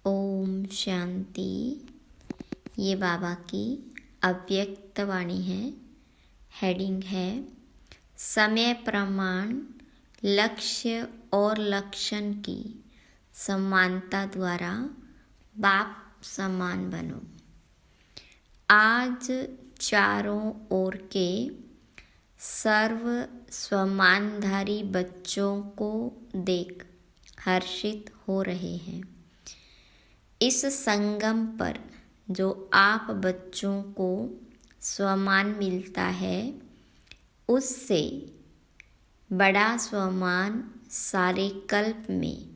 ओम शांति। ये बाबा की अव्यक्त वाणी है। हेडिंग है समय प्रमाण लक्ष्य और लक्षण की समानता द्वारा बाप समान बनो। आज चारों ओर के सर्व स्वमानधारी बच्चों को देख हर्षित हो रहे हैं। इस संगम पर जो आप बच्चों को स्वमान मिलता है, उससे बड़ा स्वमान सारे कल्प में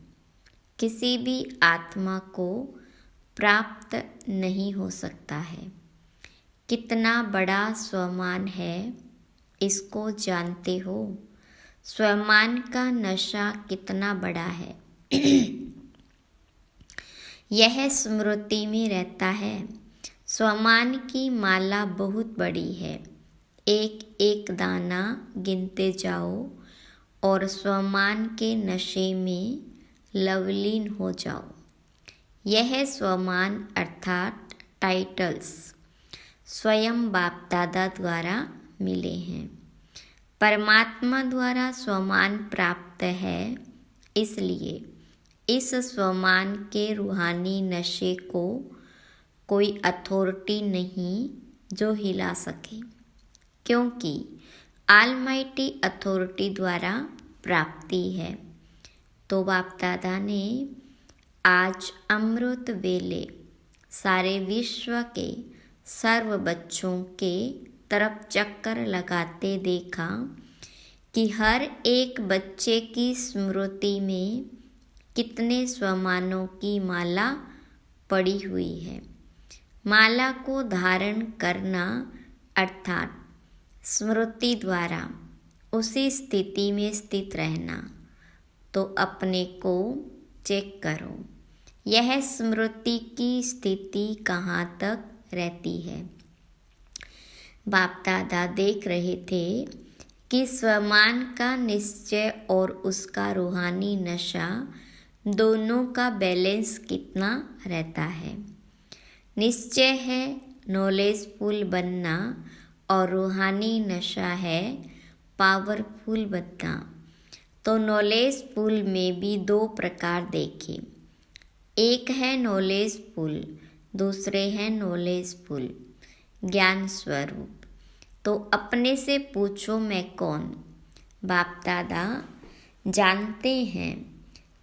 किसी भी आत्मा को प्राप्त नहीं हो सकता है। कितना बड़ा स्वमान है, इसको जानते हो? स्वमान का नशा कितना बड़ा है यह स्मृति में रहता है। स्वमान की माला बहुत बड़ी है। एक एक दाना गिनते जाओ और स्वमान के नशे में लवलीन हो जाओ। यह स्वमान अर्थात टाइटल्स स्वयं बाप दादा द्वारा मिले हैं। परमात्मा द्वारा स्वमान प्राप्त है, इसलिए इस स्वमान के रूहानी नशे को कोई अथॉरिटी नहीं जो हिला सके, क्योंकि ऑलमाइटी अथॉरिटी द्वारा प्राप्ति है। तो बाप दादा ने आज अमृत वेले सारे विश्व के सर्व बच्चों के तरफ चक्कर लगाते देखा कि हर एक बच्चे की स्मृति में कितने स्वमानों की माला पड़ी हुई है। माला को धारण करना अर्थात स्मृति द्वारा उसी स्थिति में स्थित रहना। तो अपने को चेक करो, यह स्मृति की स्थिति कहाँ तक रहती है। बाप दादा देख रहे थे कि स्वमान का निश्चय और उसका रूहानी नशा दोनों का बैलेंस कितना रहता है। निश्चय है नॉलेजफुल बनना और रूहानी नशा है पावरफुल बनना। तो नॉलेजफुल में भी दो प्रकार देखे, एक है नॉलेजफुल, दूसरे हैं नॉलेजफुल ज्ञान स्वरूप। तो अपने से पूछो मैं कौन? बाप दादा जानते हैं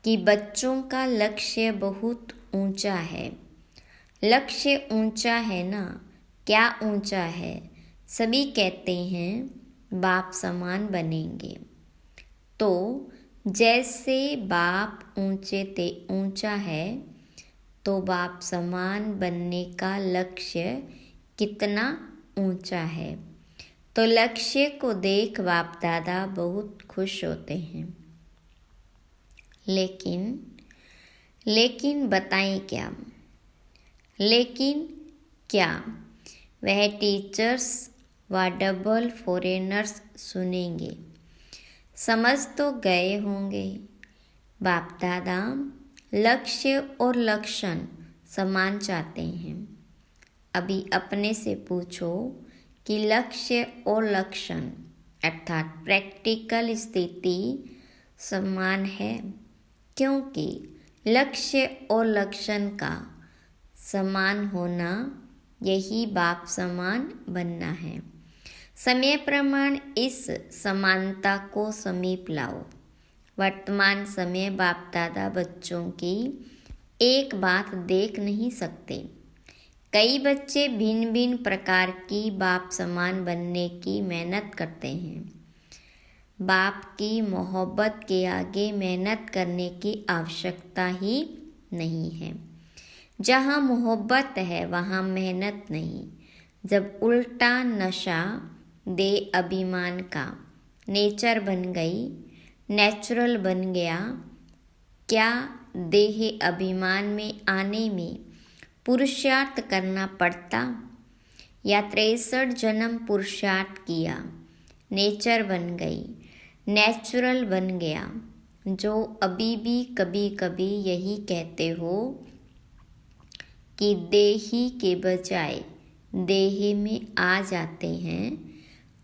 कि बच्चों का लक्ष्य बहुत ऊंचा है। लक्ष्य ऊंचा है ना? क्या ऊंचा है? सभी कहते हैं बाप समान बनेंगे। तो जैसे बाप ऊंचे ते ऊंचा है, तो बाप समान बनने का लक्ष्य कितना ऊंचा है। तो लक्ष्य को देख बाप दादा बहुत खुश होते हैं। लेकिन बताएं क्या? लेकिन क्या वह टीचर्स व डबल फॉरेनर्स सुनेंगे? समझ तो गए होंगे। बाप दादा लक्ष्य और लक्षण समान चाहते हैं। अभी अपने से पूछो कि लक्ष्य और लक्षण अर्थात प्रैक्टिकल स्थिति समान है, क्योंकि लक्ष्य और लक्षण का समान होना यही बाप समान बनना है। समय प्रमाण इस समानता को समीप लाओ। वर्तमान समय बाप दादा बच्चों की एक बात देख नहीं सकते। कई बच्चे भिन्न भिन्न प्रकार की बाप समान बनने की मेहनत करते हैं। बाप की मोहब्बत के आगे मेहनत करने की आवश्यकता ही नहीं है। जहाँ मोहब्बत है वहाँ मेहनत नहीं। जब उल्टा नशा दे अभिमान का नेचर बन गई, नेचुरल बन गया, क्या देह अभिमान में आने में पुरुषार्थ करना पड़ता? या 63 जन्म पुरुषार्थ किया, नेचर बन गई, नेचुरल बन गया। जो अभी भी कभी कभी यही कहते हो कि देही के बजाय देह में आ जाते हैं,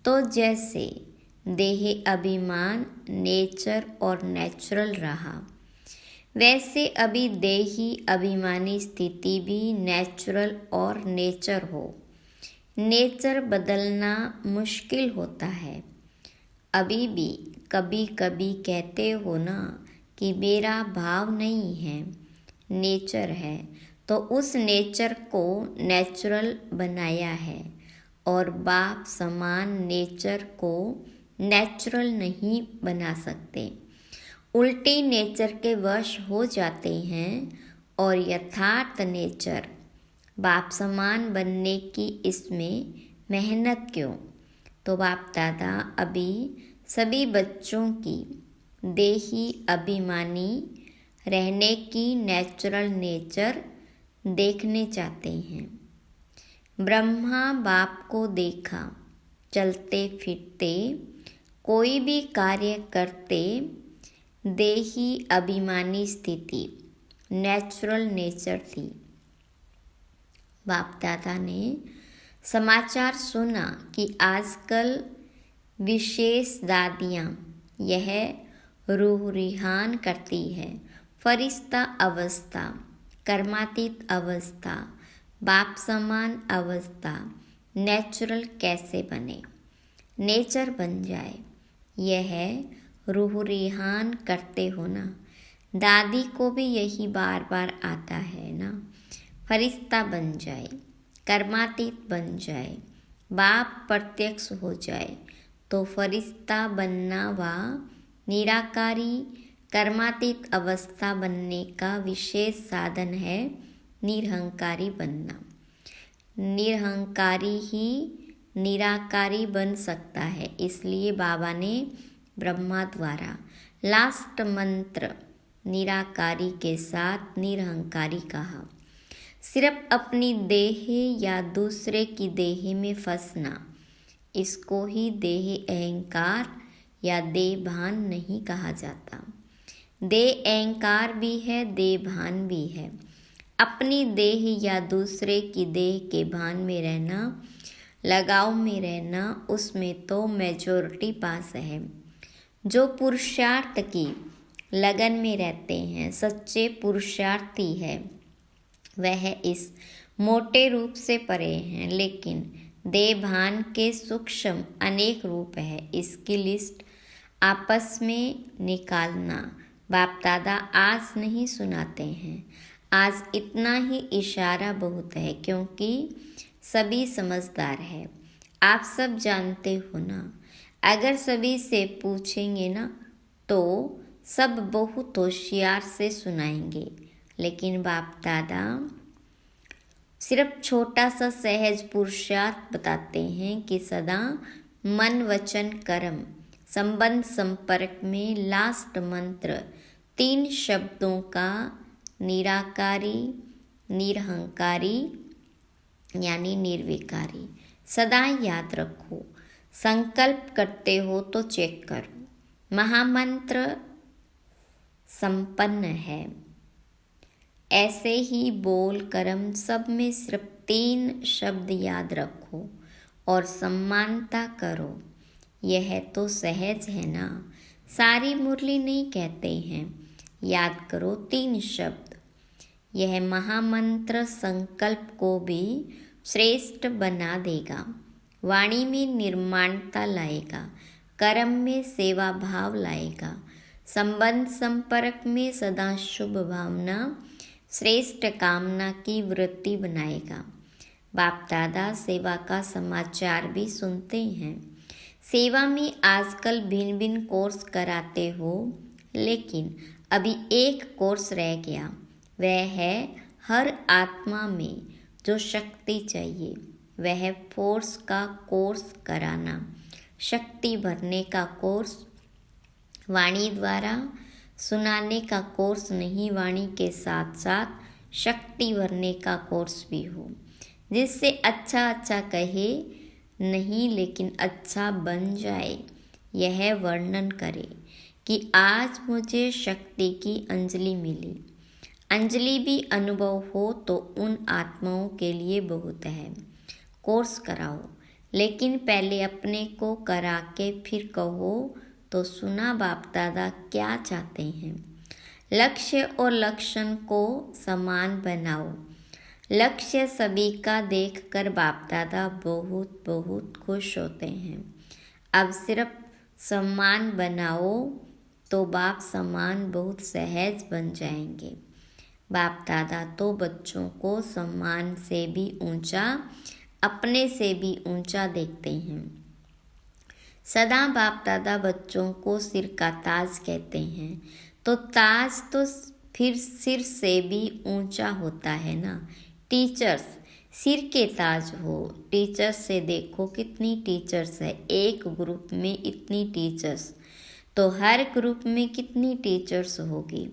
तो जैसे देह अभिमान नेचर और नेचुरल रहा, वैसे अभी देही अभिमानी स्थिति भी नेचुरल और नेचर हो। नेचर बदलना मुश्किल होता है। अभी भी कभी कभी कहते हो ना कि मेरा भाव नहीं है, नेचर है, तो उस नेचर को नेचुरल बनाया है, और बाप समान नेचर को नेचुरल नहीं बना सकते। उल्टी नेचर के वश हो जाते हैं, और यथार्थ नेचर बाप समान बनने की इसमें मेहनत क्यों? तो बाप दादा अभी सभी बच्चों की देही अभिमानी रहने की नेचुरल नेचर देखने चाहते हैं। ब्रह्मा बाप को देखा, चलते फिरते कोई भी कार्य करते, देही अभिमानी स्थिति नेचुरल नेचर थी। बाप दादा ने समाचार सुना कि आजकल विशेष दादियाँ यह रूह रिहान करती है। फरिश्ता अवस्था, कर्मातीत अवस्था, बाप समान अवस्था नेचुरल कैसे बने? नेचर बन जाए, यह रूह रिहान करते हो ना। दादी को भी यही बार बार आता है ना। फरिश्ता बन जाए, कर्मातीत बन जाए, बाप प्रत्यक्ष हो जाए, तो फरिश्ता बनना व निराकारी कर्मातीत अवस्था बनने का विशेष साधन है निरहंकारी बनना। निरहंकारी ही निराकारी बन सकता है। इसलिए बाबा ने ब्रह्मा द्वारा लास्ट मंत्र निराकारी के साथ निरहंकारी कहा। सिर्फ अपनी देह या दूसरे की देह में फंसना, इसको ही देह अहंकार या देह भान नहीं कहा जाता। देह अहंकार भी है, देह भान भी है। अपनी देह या दूसरे की देह के भान में रहना, लगाव में रहना, उसमें तो मेजॉरिटी पास है। जो पुरुषार्थ की लगन में रहते हैं, सच्चे पुरुषार्थी है, वह इस मोटे रूप से परे हैं। लेकिन देह भान के सूक्ष्म अनेक रूप है। इसकी लिस्ट आपस में निकालना बाप दादा आज नहीं सुनाते हैं। आज इतना ही इशारा बहुत है, क्योंकि सभी समझदार है। आप सब जानते हो ना। अगर सभी से पूछेंगे ना तो सब बहुत होशियार से सुनाएंगे। लेकिन बाप दादा सिर्फ छोटा सा सहज पुरुषार्थ बताते हैं कि सदा मन वचन कर्म संबंध संपर्क में लास्ट मंत्र 3 शब्दों का निराकारी, निरहंकारी यानी निर्विकारी सदा याद रखो। संकल्प करते हो तो चेक करो। महामंत्र संपन्न है। ऐसे ही बोल कर्म सब में सिर्फ 3 शब्द याद रखो और सम्मानता करो। यह तो सहज है ना। सारी मुरली नहीं कहते हैं। याद करो 3 शब्द। यह महामंत्र संकल्प को भी श्रेष्ठ बना देगा। वाणी में निर्माणता लाएगा। कर्म में सेवा भाव लाएगा। संबंध संपर्क में सदा शुभ भावना, श्रेष्ठ कामना की वृत्ति बनाएगा। बाप दादा सेवा का समाचार भी सुनते हैं। सेवा में आजकल भिन्न भिन्न कोर्स कराते हो, लेकिन अभी एक कोर्स रह गया। वह है हर आत्मा में जो शक्ति चाहिए, वह फोर्स का कोर्स कराना। शक्ति भरने का कोर्स, वाणी द्वारा सुनाने का कोर्स नहीं, वाणी के साथ साथ शक्ति भरने का कोर्स भी हो, जिससे अच्छा अच्छा कहे नहीं लेकिन अच्छा बन जाए। यह वर्णन करे कि आज मुझे शक्ति की अंजलि मिली, अंजलि भी अनुभव हो तो उन आत्माओं के लिए बहुत है। कोर्स कराओ, लेकिन पहले अपने को करा के फिर कहो तो सुना बाप दादा क्या चाहते हैं। लक्ष्य और लक्षण को समान बनाओ। लक्ष्य सभी का देखकर बाप दादा बहुत बहुत खुश होते हैं। अब सिर्फ सम्मान बनाओ तो बाप सम्मान बहुत सहज बन जाएंगे। बाप दादा तो बच्चों को सम्मान से भी ऊंचा, अपने से भी ऊंचा देखते हैं। सदा बाप दादा बच्चों को सिर का ताज कहते हैं, तो ताज तो फिर सिर से भी ऊंचा होता है ना। टीचर्स सिर के ताज हो। टीचर्स से देखो कितनी टीचर्स है, एक ग्रुप में इतनी टीचर्स, तो हर ग्रुप में कितनी टीचर्स होगी।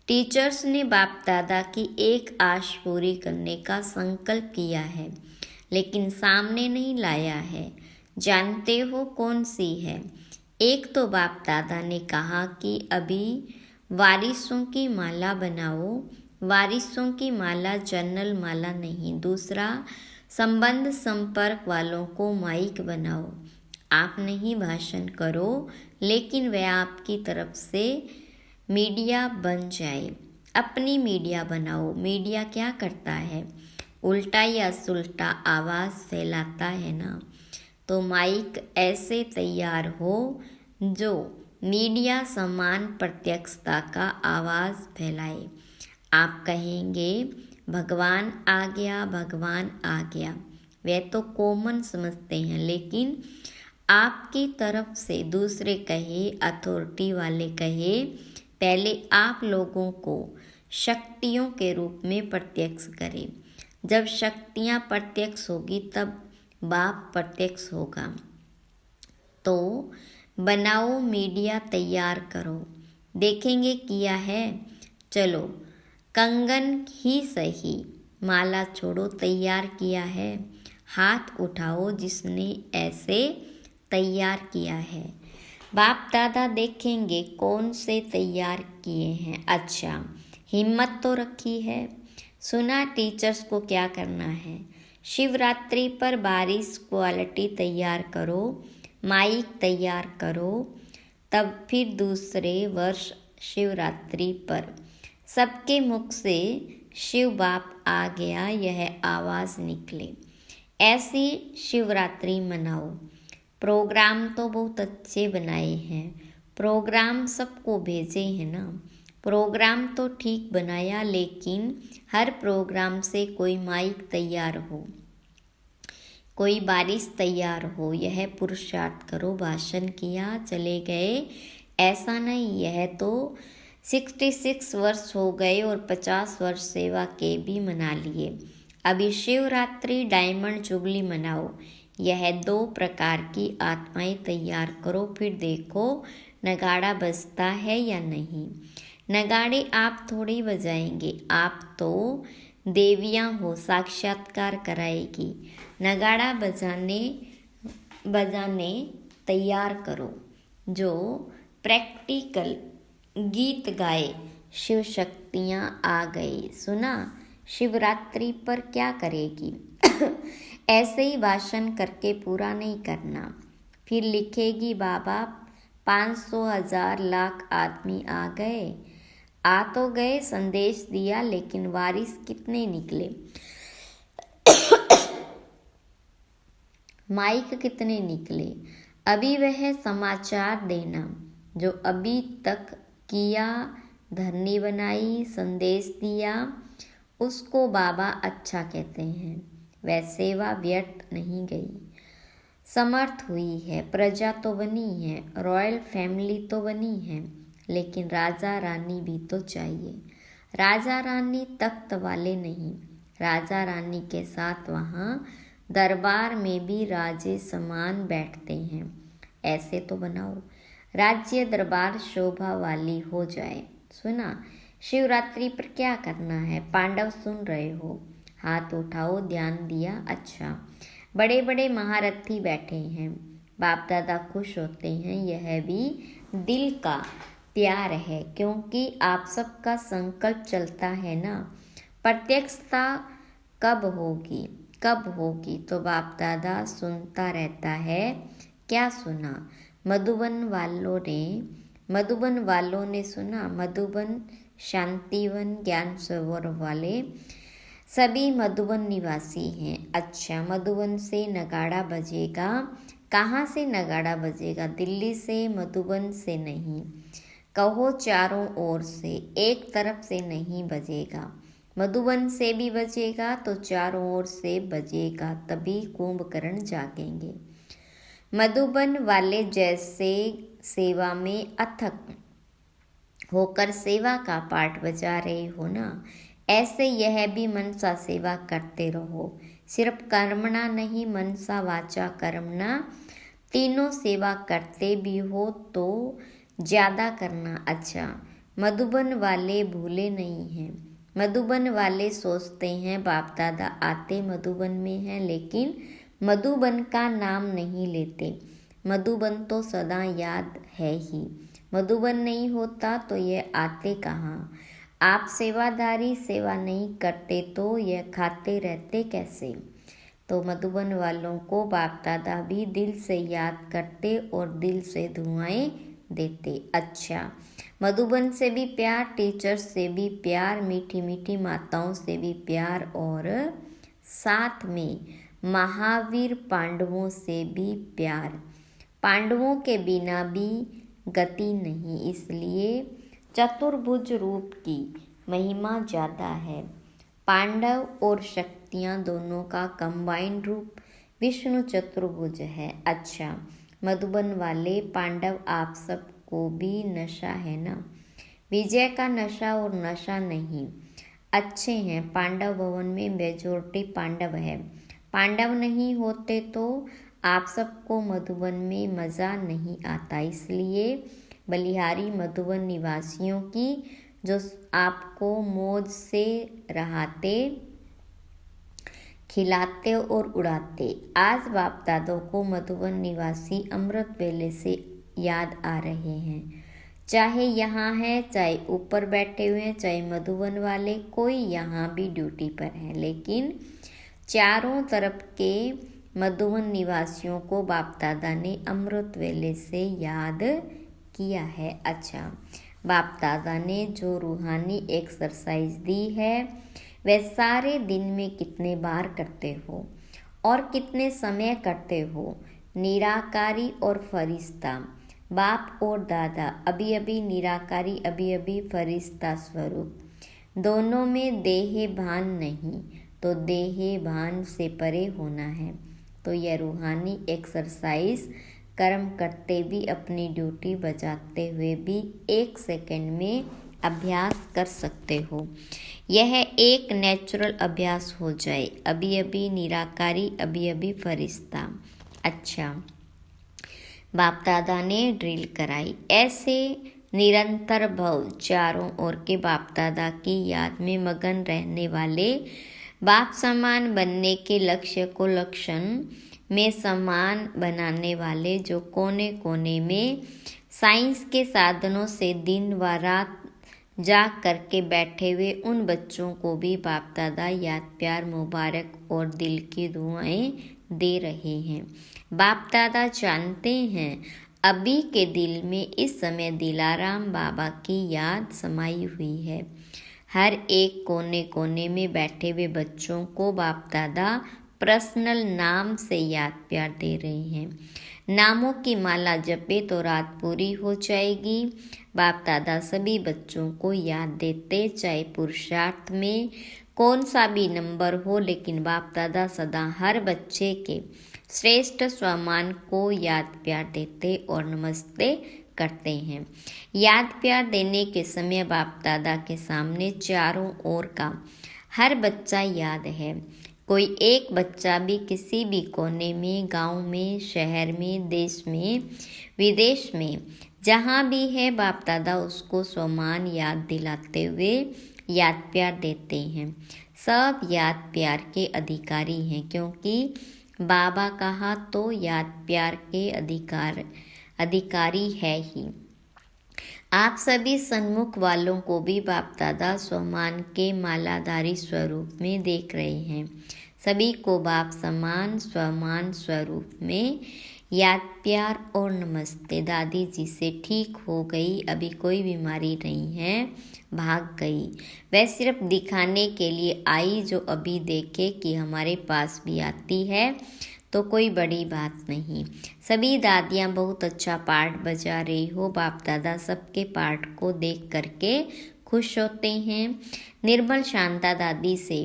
टीचर्स ने बाप दादा की एक आश पूरी करने का संकल्प किया है, लेकिन सामने नहीं लाया है। जानते हो कौन सी है? एक तो बाप दादा ने कहा कि अभी वारिसों की माला बनाओ। वारिसों की माला जनरल माला नहीं। दूसरा, संबंध संपर्क वालों को माइक बनाओ। आप नहीं भाषण करो, लेकिन वह आपकी तरफ से मीडिया बन जाए। अपनी मीडिया बनाओ। मीडिया क्या करता है? उल्टा या सुल्टा आवाज़ फैलाता है ना। तो माइक ऐसे तैयार हो जो मीडिया समान प्रत्यक्षता का आवाज़ फैलाए। आप कहेंगे भगवान आ गया, भगवान आ गया। वे तो कॉमन समझते हैं, लेकिन आपकी तरफ से दूसरे कहे, अथॉरिटी वाले कहे, पहले आप लोगों को शक्तियों के रूप में प्रत्यक्ष करें। जब शक्तियाँ प्रत्यक्ष होगी तब बाप प्रत्यक्ष होगा। तो बनाओ मीडिया, तैयार करो। देखेंगे किया है। चलो कंगन ही सही, माला छोड़ो, तैयार किया है। हाथ उठाओ जिसने ऐसे तैयार किया है। बाप दादा देखेंगे कौन से तैयार किए हैं। अच्छा, हिम्मत तो रखी है। सुना टीचर्स को क्या करना है? शिवरात्रि पर बारिश क्वालिटी तैयार करो, माइक तैयार करो, तब फिर दूसरे वर्ष शिवरात्रि पर सबके मुख से शिव बाप आ गया यह आवाज़ निकले। ऐसी शिवरात्रि मनाओ। प्रोग्राम तो बहुत अच्छे बनाए हैं, प्रोग्राम सबको भेजे हैं ना। प्रोग्राम तो ठीक बनाया, लेकिन हर प्रोग्राम से कोई माइक तैयार हो, कोई बारिश तैयार हो। यह पुरुषार्थ करो। भाषण किया चले गए, ऐसा नहीं। यह तो 66 वर्ष हो गए और 50 वर्ष सेवा के भी मना लिए। अभी शिवरात्रि डायमंड जुबली मनाओ। यह 2 प्रकार की आत्माएं तैयार करो, फिर देखो नगाड़ा बजता है या नहीं। नगाड़े आप थोड़ी बजाएंगे, आप तो देवियाँ हो, साक्षात्कार कराएगी। नगाड़ा बजाने तैयार करो, जो प्रैक्टिकल गीत गाए। शिव शक्तियाँ आ गई। सुना शिवरात्रि पर क्या करेगी? ऐसे ही भाषण करके पूरा नहीं करना। फिर लिखेगी बाबा 500 1000 लाख आदमी आ गए। आ तो गए, संदेश दिया, लेकिन वारिस कितने निकले? माइक कितने निकले? अभी वह समाचार देना जो अभी तक किया, धरनी बनाई, संदेश दिया, उसको बाबा अच्छा कहते हैं। वह सेवा व्यर्थ नहीं गई, समर्थ हुई है। प्रजा तो बनी है, रॉयल फैमिली तो बनी है, लेकिन राजा रानी भी तो चाहिए। राजा रानी तख्त वाले नहीं, राजा रानी के साथ वहाँ दरबार में भी राजे समान बैठते हैं। ऐसे तो बनाओ, राज्य दरबार शोभा वाली हो जाए। सुना शिवरात्रि पर क्या करना है? पांडव सुन रहे हो? हाथ उठाओ, ध्यान दिया। अच्छा, बड़े बड़े महारथी बैठे हैं, बाप दादा खुश होते हैं। यह भी दिल का प्यार है, क्योंकि आप सबका संकल्प चलता है ना। प्रत्यक्षता कब होगी, कब होगी? तो बाप दादा सुनता रहता है। क्या सुना? मधुबन वालों ने सुना। मधुबन शांतिवन ज्ञान सरोवर वाले सभी मधुबन निवासी हैं। अच्छा, मधुबन से नगाड़ा बजेगा। कहाँ से नगाड़ा बजेगा? दिल्ली से, मधुबन से नहीं। कहो चारों ओर से, एक तरफ से नहीं बजेगा। मधुबन से भी बजेगा तो चारों ओर से बजेगा, तभी कुंभकर्ण जागेंगे। मधुबन वाले जैसे सेवा में अथक होकर सेवा का पाठ बजा रहे हो ना, ऐसे यह भी मनसा सेवा करते रहो। सिर्फ कर्मणा नहीं, मनसा वाचा कर्मणा, तीनों सेवा करते भी हो तो ज़्यादा करना। अच्छा, मधुबन वाले भूले नहीं हैं। मधुबन वाले सोचते हैं बाप दादा आते मधुबन में हैं, लेकिन मधुबन का नाम नहीं लेते। मधुबन तो सदा याद है ही। मधुबन नहीं होता तो ये आते कहाँ? आप सेवादारी सेवा नहीं करते तो यह खाते रहते कैसे? तो मधुबन वालों को बाप दादा भी दिल से याद करते और दिल से दुआएं देते। अच्छा, मधुबन से भी प्यार, टीचर्स से भी प्यार, मीठी मीठी माताओं से भी प्यार, और साथ में महावीर पांडवों से भी प्यार। पांडवों के बिना भी गति नहीं, इसलिए चतुर्भुज रूप की महिमा ज़्यादा है। पांडव और शक्तियाँ दोनों का कंबाइंड रूप विष्णु चतुर्भुज है। अच्छा, मधुबन वाले पांडव आप सबको भी नशा है ना, विजय का नशा और नशा नहीं। अच्छे हैं, पांडव भवन में मेजोरिटी पांडव है। पांडव नहीं होते तो आप सबको मधुबन में मज़ा नहीं आता, इसलिए बलिहारी मधुबन निवासियों की जो आपको मौज से रहाते, खिलाते और उड़ाते। आज बाप दादों को मधुबन निवासी अमृत वेले से याद आ रहे हैं। चाहे यहाँ है, चाहे ऊपर बैठे हुए हैं, चाहे मधुबन वाले, कोई यहाँ भी ड्यूटी पर है, लेकिन चारों तरफ के मधुबन निवासियों को बाप दादा ने अमृत वेले से याद किया है। अच्छा, बाप दादा ने जो रूहानी एक्सरसाइज दी है वह सारे दिन में कितने बार करते हो और कितने समय करते हो? निराकारी और फरिश्ता, बाप और दादा, अभी अभी निराकारी, अभी अभी फरिश्ता स्वरूप, दोनों में देह भान नहीं तो देह भान से परे होना है। तो यह रूहानी एक्सरसाइज कर्म करते भी, अपनी ड्यूटी बजाते हुए भी 1 सेकंड में अभ्यास कर सकते हो। यह एक नेचुरल अभ्यास हो जाए। अभी अभी निराकारी, अभी अभी फरिश्ता। अच्छा, बाप दादा ने ड्रिल कराई। ऐसे निरंतर भव चारों ओर के बाप दादा की याद में मगन रहने वाले, बाप समान बनने के लक्ष्य को लक्षण में समान बनाने वाले, जो कोने कोने में साइंस के साधनों से दिन व रात जाग करके बैठे हुए उन बच्चों को भी बाप दादा याद, प्यार, मुबारक और दिल की दुआएं दे रहे हैं। बाप दादा जानते हैं अभी के दिल में इस समय दिलाराम बाबा की याद समाई हुई है। हर एक कोने कोने में बैठे हुए बच्चों को बाप दादा पर्सनल नाम से याद प्यार दे रहे हैं। नामों की माला जपे तो रात पूरी हो जाएगी। बाप दादा सभी बच्चों को याद देते, चाहे पुरुषार्थ में कौन सा भी नंबर हो, लेकिन बाप दादा सदा हर बच्चे के श्रेष्ठ स्वमान को याद प्यार देते और नमस्ते करते हैं। याद प्यार देने के समय बाप दादा के सामने चारों ओर का हर बच्चा याद है। कोई एक बच्चा भी किसी भी कोने में, गांव में, शहर में, देश में, विदेश में, जहां भी है, बाप दादा उसको स्वमान याद दिलाते हुए याद प्यार देते हैं। सब याद प्यार के अधिकारी हैं, क्योंकि बाबा कहा तो याद प्यार के अधिकारी है ही। आप सभी सन्मुख वालों को भी बाप दादा स्वमान के मालाधारी स्वरूप में देख रहे हैं। सभी को बाप समान स्वमान स्वरूप में याद, प्यार और नमस्ते। दादी जी से ठीक हो गई, अभी कोई बीमारी नहीं है, भाग गई। वह सिर्फ दिखाने के लिए आई, जो अभी देखे कि हमारे पास भी आती है तो कोई बड़ी बात नहीं। सभी दादियाँ बहुत अच्छा पाठ बजा रही हो। बाप दादा सबके पाठ को देख करके खुश होते हैं। निर्मल शांता दादी से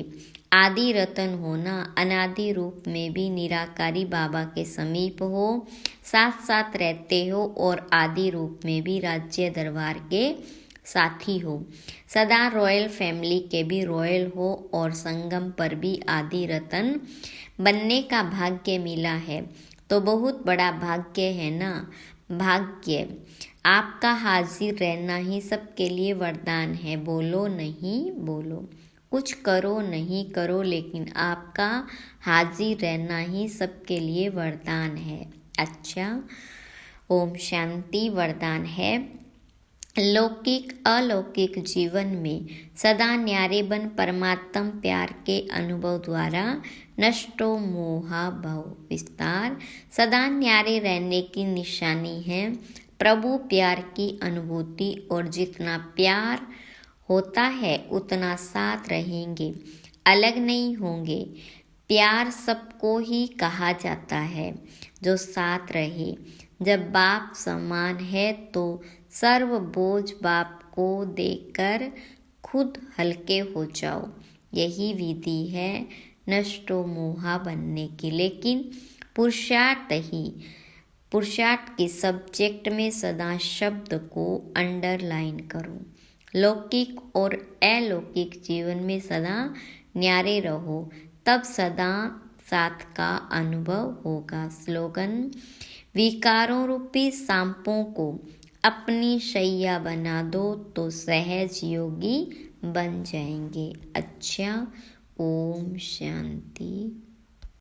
आदि रतन होना, अनादि रूप में भी निराकारी बाबा के समीप हो, साथ साथ रहते हो और आदि रूप में भी राज्य दरबार के साथी हो। सदा रॉयल फैमिली के भी रॉयल हो और संगम पर भी आदि रतन बनने का भाग्य मिला है तो बहुत बड़ा भाग्य है ना। भाग्य आपका हाजिर रहना ही सबके लिए वरदान है। बोलो नहीं बोलो, कुछ करो नहीं करो, लेकिन आपका हाजिर रहना ही सबके लिए वरदान है। अच्छा, ओम शांति। वरदान है लौकिक अलौकिक जीवन में सदा न्यारे बन परमात्म प्यार के अनुभव द्वारा नष्टो मोहा भव विस्तार। सदा न्यारे रहने की निशानी है प्रभु प्यार की अनुभूति, और जितना प्यार होता है उतना साथ रहेंगे, अलग नहीं होंगे। प्यार सबको ही कहा जाता है जो साथ रहे। जब बाप समान है तो सर्व बोझ बाप को देकर खुद हल्के हो जाओ। यही विधि है नष्टो मोहा बनने की। लेकिन पुरुषार्थ के सब्जेक्ट में सदा शब्द को अंडरलाइन करो। लौकिक और अलौकिक जीवन में सदा न्यारे रहो, तब सदा साथ का अनुभव होगा। स्लोगन, विकारों रूपी सांपों को अपनी शैया बना दो तो सहज योगी बन जाएंगे। अच्छा, ओम शांति।